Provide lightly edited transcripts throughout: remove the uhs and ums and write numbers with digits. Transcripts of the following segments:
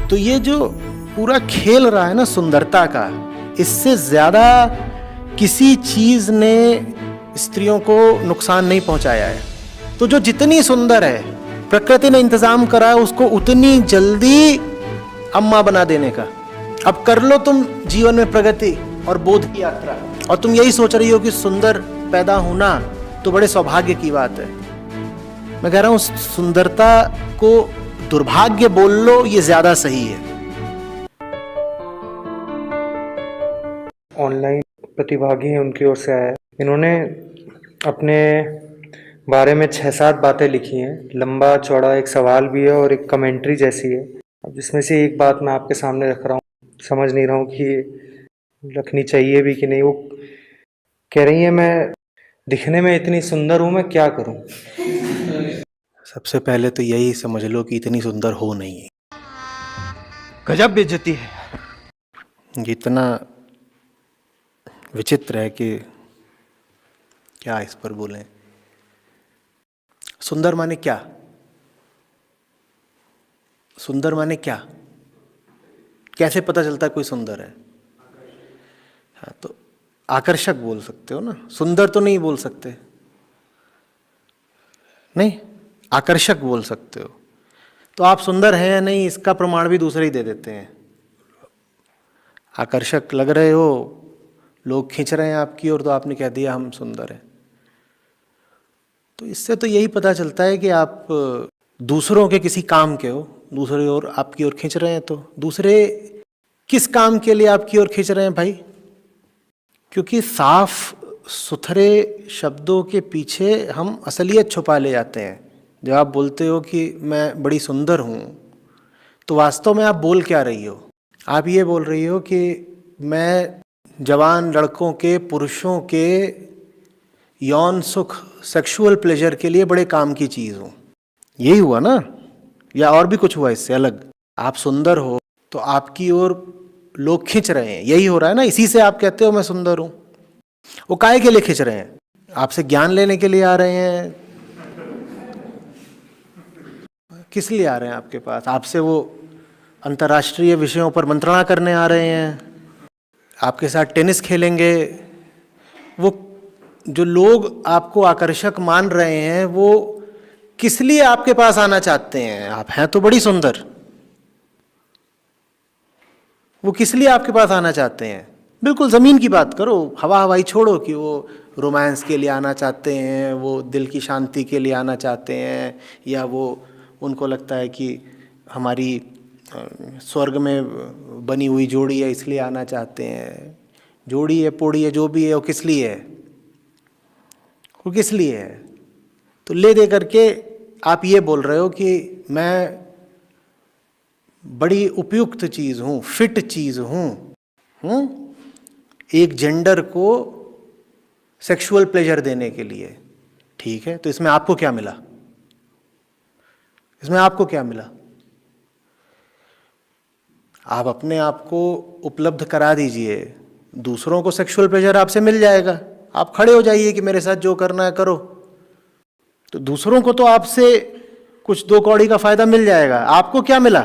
तो ये जो पूरा खेल रहा है ना सुंदरता का, इससे ज्यादा किसी चीज ने स्त्रियों को नुकसान नहीं पहुंचाया है। तो जो जितनी सुंदर है, प्रकृति ने इंतजाम करा है उसको उतनी जल्दी अम्मा बना देने का। अब कर लो तुम जीवन में प्रगति और बोध की यात्रा, और तुम यही सोच रही हो कि सुंदर पैदा होना तो बड़े सौभाग्य की बात है। मैं कह रहा हूं सुंदरता को दुर्भाग्य बोल लो, ये ज्यादा सही है। ऑनलाइन प्रतिभागी हैं, उनकी ओर से आया है। इन्होंने अपने बारे में 6-7 बातें लिखी हैं। लंबा चौड़ा एक सवाल भी है और एक कमेंट्री जैसी है। अब जिसमें से एक बात मैं आपके सामने रख रहा हूँ, समझ नहीं रहा हूँ कि रखनी चाहिए भी कि नहीं। वो कह रही है, मैं दिखने में इतनी सुंदर हूँ, मैं क्या करूँ। सबसे पहले तो यही समझ लो कि इतनी सुंदर हो नहीं। गजब बेइज्जती है। इतना विचित्र है कि क्या इस पर बोलें। सुंदर माने क्या? सुंदर माने क्या? कैसे पता चलता है कोई सुंदर है? हाँ, तो आकर्षक बोल सकते हो ना, सुंदर तो नहीं बोल सकते। नहीं, आकर्षक बोल सकते हो। तो आप सुंदर हैं या नहीं इसका प्रमाण भी दूसरे ही दे देते हैं। आकर्षक लग रहे हो, लोग खींच रहे हैं आपकी ओर, तो आपने कह दिया हम सुंदर हैं। तो इससे तो यही पता चलता है कि आप दूसरों के किसी काम के हो, दूसरे ओर आपकी ओर खींच रहे हैं। तो दूसरे किस काम के लिए आपकी ओर खींच रहे हैं भाई? क्योंकि साफ सुथरे शब्दों के पीछे हम असलियत छुपा ले जाते हैं। जब आप बोलते हो कि मैं बड़ी सुंदर हूँ, तो वास्तव में आप बोल क्या रही हो? आप ये बोल रही हो कि मैं जवान लड़कों के, पुरुषों के यौन सुख, सेक्सुअल प्लेजर के लिए बड़े काम की चीज़ हूँ। यही हुआ ना, या और भी कुछ हुआ इससे अलग? आप सुंदर हो तो आपकी ओर लोग खींच रहे हैं, यही हो रहा है ना। इसी से आप कहते हो मैं सुंदर हूँ। वो काहे के लिए खींच रहे हैं? आपसे ज्ञान लेने के लिए आ रहे हैं? किस लिए आ रहे हैं आपके पास? आपसे वो अंतर्राष्ट्रीय विषयों पर मंत्रणा करने आ रहे हैं, आपके साथ टेनिस खेलेंगे। वो जो लोग आपको आकर्षक मान रहे हैं, वो किस लिए आपके पास आना चाहते हैं? आप हैं तो बड़ी सुंदर। वो किस लिए आपके पास आना चाहते हैं? बिल्कुल ज़मीन की बात करो, हवा हवाई छोड़ो कि वो रोमांस के लिए आना चाहते हैं, वो दिल की शांति के लिए आना चाहते हैं, या वो उनको लगता है कि हमारी स्वर्ग में बनी हुई जोड़ी है इसलिए आना चाहते हैं। जोड़ी है, पोड़ी है, जो भी है, वो किस लिए है? वो किस लिए है? तो ले दे करके आप ये बोल रहे हो कि मैं बड़ी उपयुक्त चीज़ हूँ, फिट चीज़ हूँ, एक जेंडर को सेक्सुअल प्लेजर देने के लिए। ठीक है, तो इसमें आपको क्या मिला? इसमें आपको क्या मिला? आप अपने आप को उपलब्ध करा दीजिए, दूसरों को सेक्सुअल प्लेजर आपसे मिल जाएगा। आप खड़े हो जाइए कि मेरे साथ जो करना है करो, तो दूसरों को तो आपसे कुछ 2 कौड़ी का फायदा मिल जाएगा। आपको क्या मिला?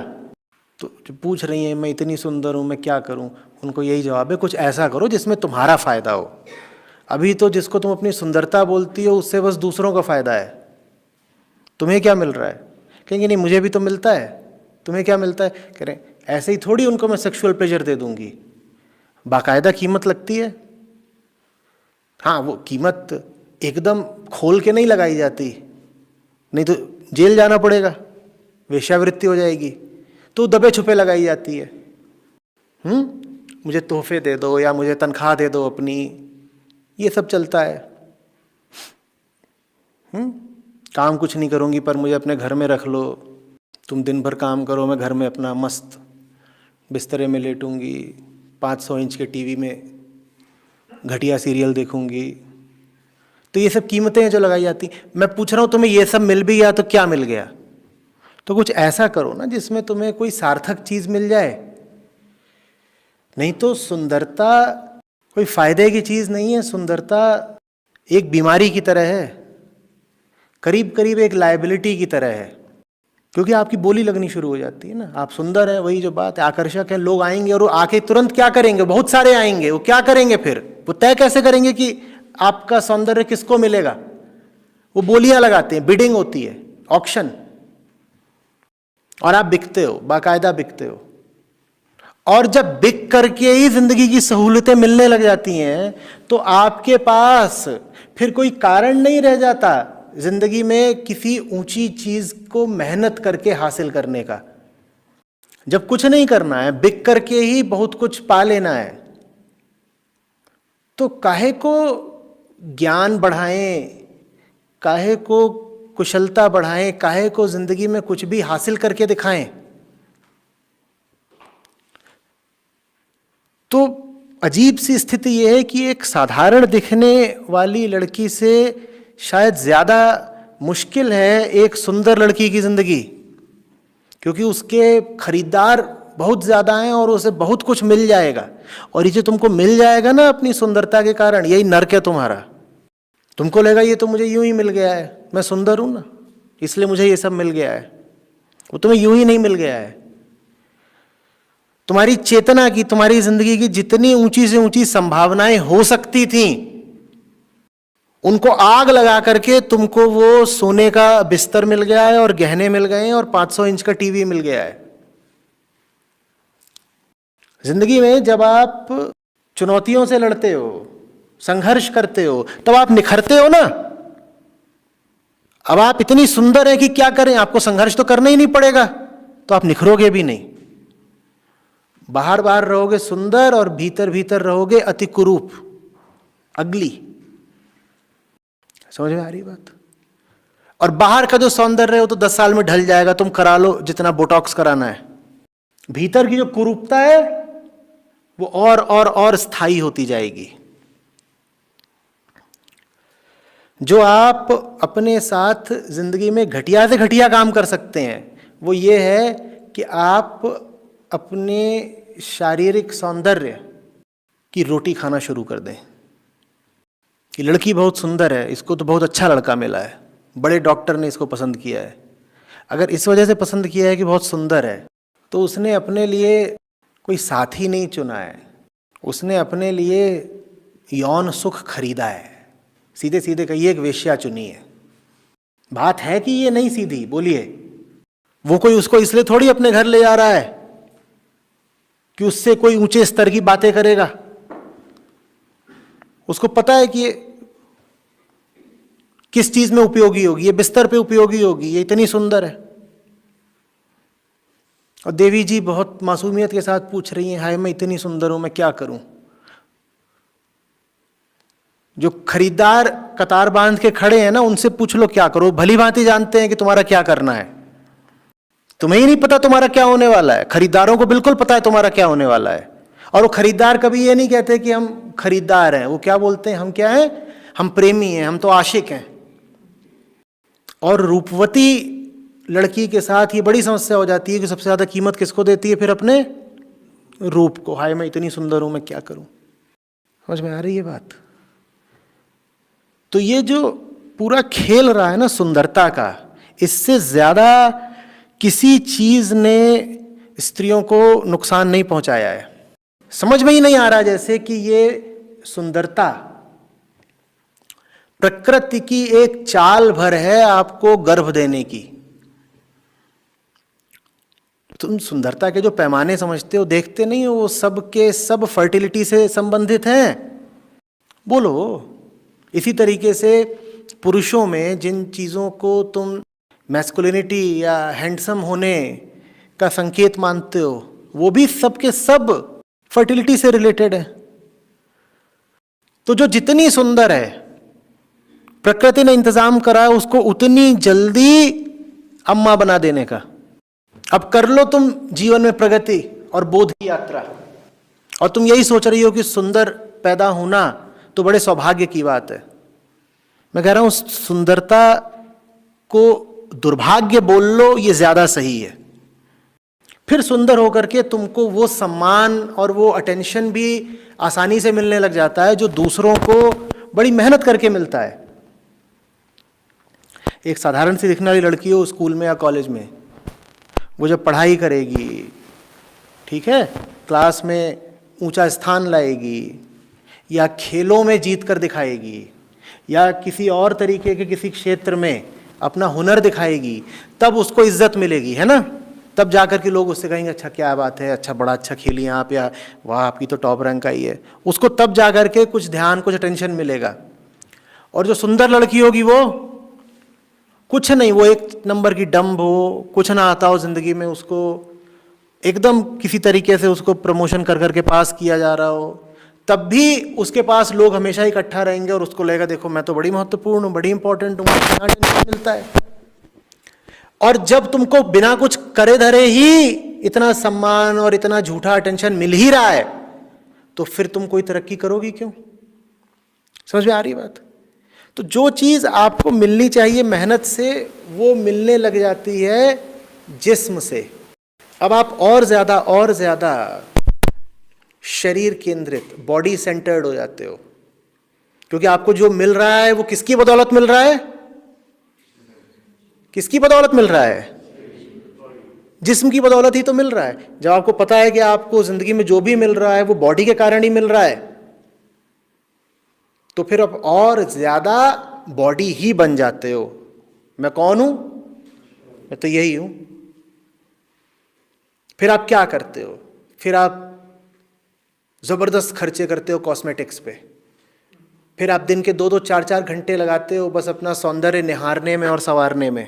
तो जो पूछ रही हैं मैं इतनी सुंदर हूँ, मैं क्या करूँ, उनको यही जवाब है, कुछ ऐसा करो जिसमें तुम्हारा फायदा हो। अभी तो जिसको तुम अपनी सुंदरता बोलती हो उससे बस दूसरों का फायदा है। तुम्हें क्या मिल रहा है? कहेंगे नहीं मुझे भी तो मिलता है। तुम्हें क्या मिलता है? कह रहे ऐसे ही थोड़ी उनको मैं सेक्सुअल प्लेजर दे दूंगी, बाकायदा कीमत लगती है। हाँ, वो कीमत एकदम खोल के नहीं लगाई जाती, नहीं तो जेल जाना पड़ेगा, वेश्यावृत्ति हो जाएगी। तो दबे छुपे लगाई जाती है। मुझे तोहफे दे दो या मुझे तनख्वाह दे दो अपनी, ये सब चलता है। काम कुछ नहीं करूँगी पर मुझे अपने घर में रख लो, तुम दिन भर काम करो, मैं घर में अपना मस्त बिस्तरे में लेटूंगी, 500 इंच के टीवी में घटिया सीरियल देखूंगी। तो ये सब कीमतें हैं जो लगाई जाती। मैं पूछ रहा हूँ तुम्हें ये सब मिल भी गया तो क्या मिल गया? तो कुछ ऐसा करो ना जिसमें तुम्हें कोई सार्थक चीज मिल जाए। नहीं तो सुंदरता कोई फायदे की चीज नहीं है। सुंदरता एक बीमारी की तरह है, करीब करीब एक लायबिलिटी की तरह है। क्योंकि आपकी बोली लगनी शुरू हो जाती है ना। आप सुंदर है, वही जो बात है, आकर्षक है, लोग आएंगे और वो आके तुरंत क्या करेंगे, बहुत सारे आएंगे, वो क्या करेंगे, फिर वो तय कैसे करेंगे कि आपका सौंदर्य किसको मिलेगा? वो बोलियां लगाते हैं, बिडिंग होती है, ऑक्शन, और आप बिकते हो, बाकायदा बिकते हो। और जब बिक करके ही जिंदगी की सहूलतें मिलने लग जाती हैं तो आपके पास फिर कोई कारण नहीं रह जाता जिंदगी में किसी ऊंची चीज को मेहनत करके हासिल करने का। जब कुछ नहीं करना है, बिक करके ही बहुत कुछ पा लेना है, तो काहे को ज्ञान बढ़ाएं, काहे को कुशलता बढ़ाएं, काहे को जिंदगी में कुछ भी हासिल करके दिखाएं। तो अजीब सी स्थिति यह है कि एक साधारण दिखने वाली लड़की से शायद ज्यादा मुश्किल है एक सुंदर लड़की की जिंदगी, क्योंकि उसके खरीदार बहुत ज्यादा हैं और उसे बहुत कुछ मिल जाएगा। और ये जो तुमको मिल जाएगा ना अपनी सुंदरता के कारण, यही नर्क है तुम्हारा। तुमको लगेगा ये तो मुझे यूं ही मिल गया है, मैं सुंदर हूं ना इसलिए मुझे ये सब मिल गया है। वो तुम्हें यूं ही नहीं मिल गया है। तुम्हारी चेतना की, तुम्हारी जिंदगी की जितनी ऊंची से ऊंची संभावनाएं हो सकती थीं, उनको आग लगा करके तुमको वो सोने का बिस्तर मिल गया है और गहने मिल गए हैं और 500 इंच का टीवी मिल गया है। जिंदगी में जब आप चुनौतियों से लड़ते हो, संघर्ष करते हो, तब आप निखरते हो ना। अब आप इतनी सुंदर हैं कि क्या करें, आपको संघर्ष तो करना ही नहीं पड़ेगा, तो आप निखरोगे भी नहीं। बाहर बाहर रहोगे सुंदर और भीतर भीतर रहोगे अति कुरूप, अगली। समझ में आ रही बात? और बाहर का जो सौंदर्य है वो तो 10 साल में ढल जाएगा, तुम करा लो जितना बोटॉक्स कराना है। भीतर की जो कुरूपता है वो और स्थायी होती जाएगी। जो आप अपने साथ जिंदगी में घटिया से घटिया काम कर सकते हैं वो ये है कि आप अपने शारीरिक सौंदर्य की रोटी खाना शुरू कर दें कि लड़की बहुत सुंदर है, इसको तो बहुत अच्छा लड़का मिला है, बड़े डॉक्टर ने इसको पसंद किया है। अगर इस वजह से पसंद किया है कि बहुत सुंदर है, तो उसने अपने लिए कोई साथी नहीं चुना है, उसने अपने लिए यौन सुख खरीदा है। सीधे सीधे कहिए एक वेश्या चुनी है। बात है कि ये नहीं सीधी, बोलिए। वो कोई उसको इसलिए थोड़ी अपने घर ले जा रहा है कि उससे कोई ऊंचे स्तर की बातें करेगा। उसको पता है कि ये किस चीज में उपयोगी होगी, ये बिस्तर पे उपयोगी होगी, ये इतनी सुंदर है। और देवी जी बहुत मासूमियत के साथ पूछ रही हैं, हाय मैं इतनी सुंदर हूं, मैं क्या करूं? जो खरीदार कतार बांध के खड़े हैं ना, उनसे पूछ लो क्या करो, भली भांति जानते हैं कि तुम्हारा क्या करना है। तुम्हें ही नहीं पता तुम्हारा क्या होने वाला है, खरीदारों को बिल्कुल पता है तुम्हारा क्या होने वाला है। और वो खरीदार कभी ये नहीं कहते कि हम खरीदार हैं, वो क्या बोलते हैं, हम क्या हैं, हम प्रेमी हैं, हम तो आशिक हैं। और रूपवती लड़की के साथ ये बड़ी समस्या हो जाती है कि सबसे ज्यादा कीमत किसको देती है फिर, अपने रूप को। हाय मैं इतनी सुंदर हूं, मैं क्या करूं? समझ में आ रही है बात? तो ये जो पूरा खेल रहा है ना सुंदरता का, इससे ज्यादा किसी चीज ने स्त्रियों को नुकसान नहीं पहुंचाया है। समझ में ही नहीं आ रहा जैसे कि ये सुंदरता प्रकृति की एक चाल भर है आपको गर्भ देने की। तुम सुंदरता के जो पैमाने समझते हो, देखते नहीं हो, वो सब के सब फर्टिलिटी से संबंधित हैं। बोलो। इसी तरीके से पुरुषों में जिन चीजों को तुम मैस्कुलिनिटी या हैंडसम होने का संकेत मानते हो, वो भी सब के सब फर्टिलिटी से रिलेटेड है। तो जो जितनी सुंदर है, प्रकृति ने इंतजाम करा उसको उतनी जल्दी अम्मा बना देने का। अब कर लो तुम जीवन में प्रगति और बोध की यात्रा, और तुम यही सोच रही हो कि सुंदर पैदा होना तो बड़े सौभाग्य की बात है। मैं कह रहा हूं सुंदरता को दुर्भाग्य बोल लो, ये ज्यादा सही है। फिर सुंदर होकर के तुमको वो सम्मान और वो अटेंशन भी आसानी से मिलने लग जाता है जो दूसरों को बड़ी मेहनत करके मिलता है। एक साधारण सी दिखने वाली लड़की हो स्कूल में या कॉलेज में, वो जब पढ़ाई करेगी, ठीक है, क्लास में ऊंचा स्थान लाएगी, या खेलों में जीत कर दिखाएगी, या किसी और तरीके के किसी क्षेत्र में अपना हुनर दिखाएगी, तब उसको इज्जत मिलेगी, है ना। तब जाकर के लोग उससे कहेंगे अच्छा क्या बात है, अच्छा बड़ा अच्छा खेली आप, या वाह आपकी तो टॉप रैंक आई है। उसको तब जाकर के कुछ ध्यान, कुछ अटेंशन मिलेगा। और जो सुंदर लड़की होगी वो कुछ नहीं, वो एक नंबर की डम्ब हो, कुछ ना आता हो जिंदगी में, उसको एकदम किसी तरीके से उसको प्रमोशन कर करके पास किया जा रहा हो, तब भी उसके पास लोग हमेशा इकट्ठा रहेंगे और उसको लगेगा देखो मैं तो बड़ी महत्वपूर्ण हूँ, बड़ी इंपॉर्टेंट हूँ, मुझे इतना अटेंशन मिलता है। और जब तुमको बिना कुछ करे धरे ही इतना सम्मान और इतना झूठा अटेंशन मिल ही रहा है, तो फिर तुम कोई तरक्की करोगी क्यों? समझ में आ रही बात? तो जो चीज आपको मिलनी चाहिए मेहनत से, वो मिलने लग जाती है जिस्म से। अब आप और ज्यादा शरीर केंद्रित, बॉडी सेंटर्ड हो जाते हो, क्योंकि आपको जो मिल रहा है वो किसकी बदौलत मिल रहा है? किसकी बदौलत मिल रहा है? जिस्म की बदौलत ही तो मिल रहा है। जब आपको पता है कि आपको जिंदगी में जो भी मिल रहा है वो बॉडी के कारण ही मिल रहा है, तो फिर आप और ज्यादा बॉडी ही बन जाते हो। मैं कौन हूं? मैं तो यही हूं। फिर आप क्या करते हो? फिर आप जबरदस्त खर्चे करते हो कॉस्मेटिक्स पे। फिर आप दिन के 2-2, 4-4 घंटे लगाते हो बस अपना सौंदर्य निहारने में और संवारने में।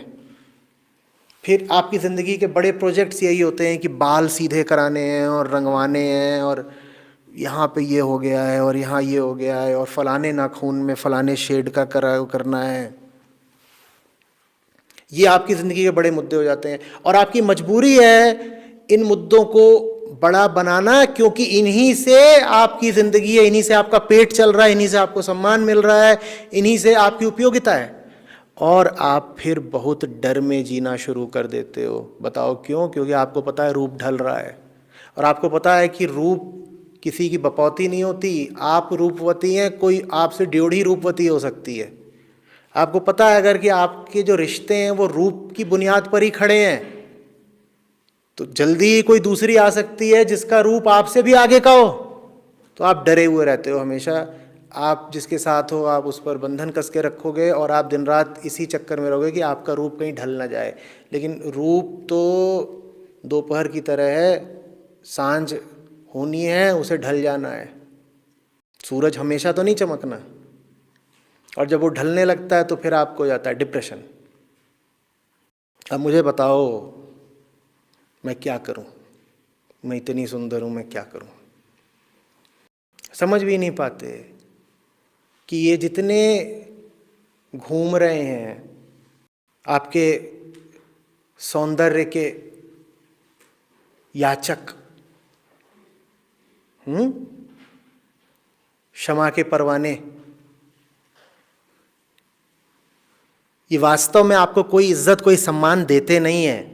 फिर आपकी ज़िंदगी के बड़े प्रोजेक्ट्स यही होते हैं कि बाल सीधे कराने हैं और रंगवाने हैं, और यहाँ पे ये हो गया है और यहाँ ये हो गया है, और फलाने नाखून में फलाने शेड का करना है। ये आपकी ज़िंदगी के बड़े मुद्दे हो जाते हैं, और आपकी मजबूरी है इन मुद्दों को बड़ा बनाना, क्योंकि इन्हीं से आपकी ज़िंदगी है, इन्हीं से आपका पेट चल रहा है, इन्हीं से आपको सम्मान मिल रहा है, इन्हीं से आपकी उपयोगिता है। और आप फिर बहुत डर में जीना शुरू कर देते हो। बताओ क्यों? क्योंकि आपको पता है रूप ढल रहा है, और आपको पता है कि रूप किसी की बपौती नहीं होती। आप रूपवती हैं, कोई आपसे ड्योढ़ी रूपवती हो सकती है। आपको पता है अगर कि आपके जो रिश्ते हैं वो रूप की बुनियाद पर ही खड़े हैं, तो जल्दी ही कोई दूसरी आ सकती है जिसका रूप आपसे भी आगे का हो, तो आप डरे हुए रहते हो हमेशा। आप जिसके साथ हो आप उस पर बंधन कस के रखोगे, और आप दिन रात इसी चक्कर में रहोगे कि आपका रूप कहीं ढल ना जाए। लेकिन रूप तो दोपहर की तरह है, सांझ होनी है, उसे ढल जाना है। सूरज हमेशा तो नहीं चमकना, और जब वो ढलने लगता है तो फिर आपको हो जाता है डिप्रेशन। अब मुझे बताओ मैं क्या करूं? मैं इतनी सुंदर हूं, मैं क्या करूं? समझ भी नहीं पाते कि ये जितने घूम रहे हैं आपके सौंदर्य के याचक, क्षमा के परवाने, ये वास्तव में आपको कोई इज्जत, कोई सम्मान देते नहीं है।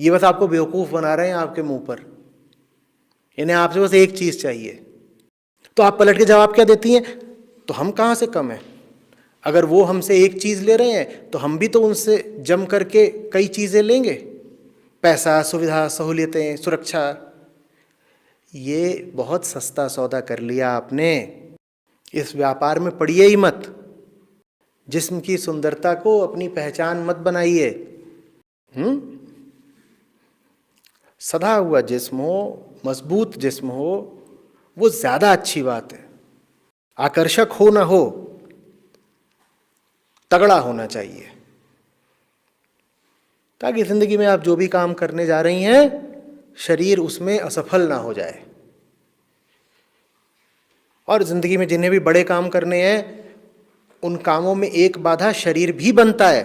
ये बस आपको बेवकूफ बना रहे हैं आपके मुंह पर। इन्हें आपसे बस एक चीज चाहिए, तो आप पलट के जवाब क्या देती हैं? तो हम कहाँ से कम हैं? अगर वो हमसे एक चीज ले रहे हैं तो हम भी तो उनसे जम करके कई चीजें लेंगे। पैसा, सुविधा, सहूलियतें, सुरक्षा। ये बहुत सस्ता सौदा कर लिया आपने। इस व्यापार में पड़िए ही मत। जिस्म की सुंदरता को अपनी पहचान मत बनाइए। सधा हुआ जिस्म हो, मजबूत जिस्म हो, वो ज्यादा अच्छी बात है। आकर्षक हो ना हो, तगड़ा होना चाहिए, ताकि जिंदगी में आप जो भी काम करने जा रही हैं शरीर उसमें असफल ना हो जाए। और जिंदगी में जिन्हें भी बड़े काम करने हैं उन कामों में एक बाधा शरीर भी बनता है।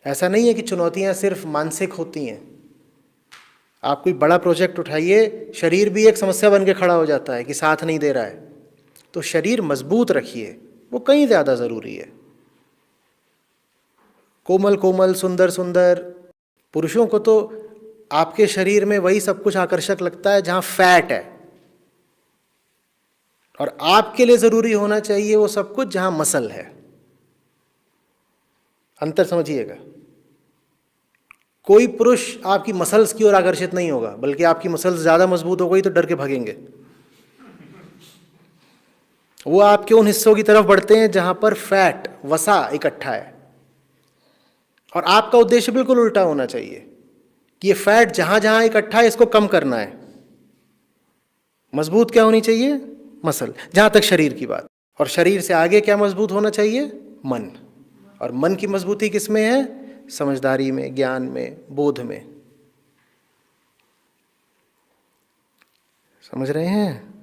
ऐसा नहीं है कि चुनौतियां सिर्फ मानसिक होती हैं। आप कोई बड़ा प्रोजेक्ट उठाइए, शरीर भी एक समस्या बन के खड़ा हो जाता है कि साथ नहीं दे रहा है। तो शरीर मजबूत रखिए, वो कहीं ज़्यादा ज़रूरी है। कोमल कोमल, सुंदर सुंदर पुरुषों को तो आपके शरीर में वही सब कुछ आकर्षक लगता है जहाँ फैट है, और आपके लिए ज़रूरी होना चाहिए वो सब कुछ जहाँ मसल है। अंतर समझिएगा। कोई पुरुष आपकी मसल्स की ओर आकर्षित नहीं होगा, बल्कि आपकी मसल्स ज़्यादा मजबूत हो गई तो डर के भागेंगे। वो आपके उन हिस्सों की तरफ बढ़ते हैं जहां पर फैट, वसा इकट्ठा है। और आपका उद्देश्य बिल्कुल उल्टा होना चाहिए कि ये फैट जहां जहां इकट्ठा है इसको कम करना है। मजबूत क्या होनी चाहिए? मसल। जहां तक शरीर की बात, और शरीर से आगे क्या मजबूत होना चाहिए? मन। और मन की मजबूती किस में है? समझदारी में, ज्ञान में, बोध में। समझ रहे हैं?